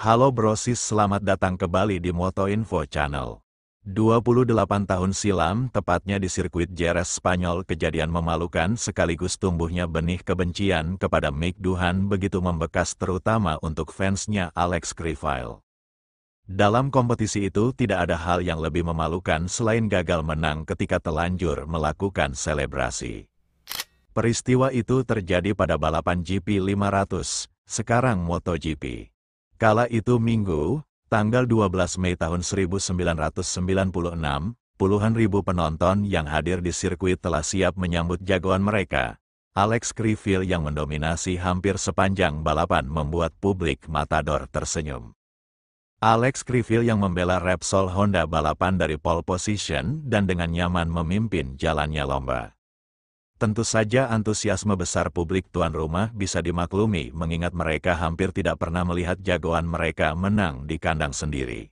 Halo brosis, selamat datang kembali di Motoinfo Channel. 28 tahun silam, tepatnya di sirkuit Jerez, Spanyol, kejadian memalukan sekaligus tumbuhnya benih kebencian kepada Mick Doohan begitu membekas terutama untuk fansnya Alex Criville. Dalam kompetisi itu tidak ada hal yang lebih memalukan selain gagal menang ketika telanjur melakukan selebrasi. Peristiwa itu terjadi pada balapan GP 500, sekarang MotoGP. Kala itu Minggu, tanggal 12 Mei tahun 1996, puluhan ribu penonton yang hadir di sirkuit telah siap menyambut jagoan mereka. Alex Criville yang mendominasi hampir sepanjang balapan membuat publik matador tersenyum. Alex Criville yang membela Repsol Honda balapan dari pole position dan dengan nyaman memimpin jalannya lomba. Tentu saja antusiasme besar publik tuan rumah bisa dimaklumi mengingat mereka hampir tidak pernah melihat jagoan mereka menang di kandang sendiri.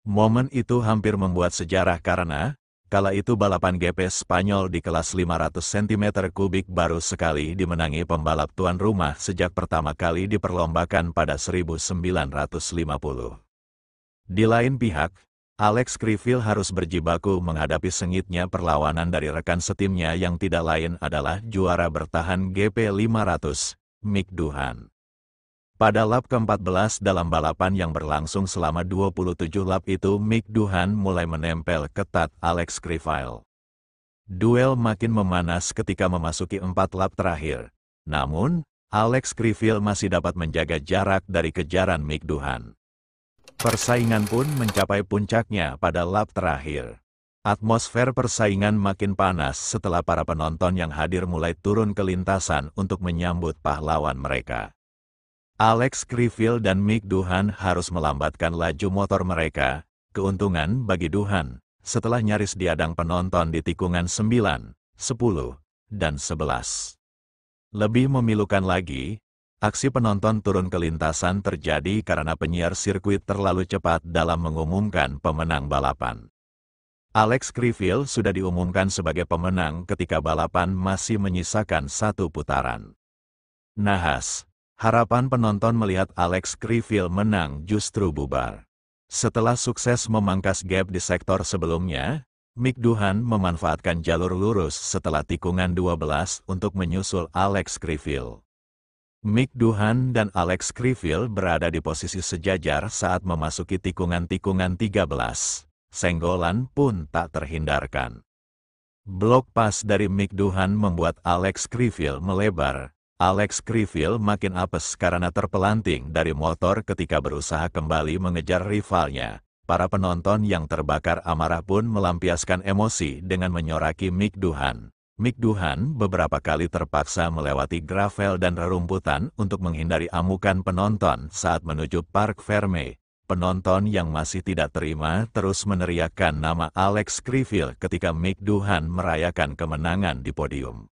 Momen itu hampir membuat sejarah karena, kala itu balapan GP Spanyol di kelas 500 cm3 baru sekali dimenangi pembalap tuan rumah sejak pertama kali diperlombakan pada 1950. Di lain pihak, Alex Criville harus berjibaku menghadapi sengitnya perlawanan dari rekan setimnya yang tidak lain adalah juara bertahan GP 500, Mick Doohan. Pada lap ke-14 dalam balapan yang berlangsung selama 27 lap itu, Mick Doohan mulai menempel ketat Alex Criville. Duel makin memanas ketika memasuki 4 lap terakhir. Namun, Alex Criville masih dapat menjaga jarak dari kejaran Mick Doohan. Persaingan pun mencapai puncaknya pada lap terakhir. Atmosfer persaingan makin panas setelah para penonton yang hadir mulai turun ke lintasan untuk menyambut pahlawan mereka. Alex Criville dan Mick Doohan harus melambatkan laju motor mereka, keuntungan bagi Doohan, setelah nyaris diadang penonton di tikungan 9, 10, dan 11. Lebih memilukan lagi, aksi penonton turun ke lintasan terjadi karena penyiar sirkuit terlalu cepat dalam mengumumkan pemenang balapan. Alex Criville sudah diumumkan sebagai pemenang ketika balapan masih menyisakan 1 putaran. Nahas, harapan penonton melihat Alex Criville menang justru bubar. Setelah sukses memangkas gap di sektor sebelumnya, Mick Doohan memanfaatkan jalur lurus setelah tikungan 12 untuk menyusul Alex Criville. Mick Doohan dan Alex Criville berada di posisi sejajar saat memasuki tikungan-tikungan 13. Senggolan pun tak terhindarkan. Blok pas dari Mick Doohan membuat Alex Criville melebar. Alex Criville makin apes karena terpelanting dari motor ketika berusaha kembali mengejar rivalnya. Para penonton yang terbakar amarah pun melampiaskan emosi dengan menyoraki Mick Doohan. Mick Doohan beberapa kali terpaksa melewati gravel dan rerumputan untuk menghindari amukan penonton saat menuju Parc Ferme. Penonton yang masih tidak terima terus meneriakkan nama Alex Criville ketika Mick Doohan merayakan kemenangan di podium.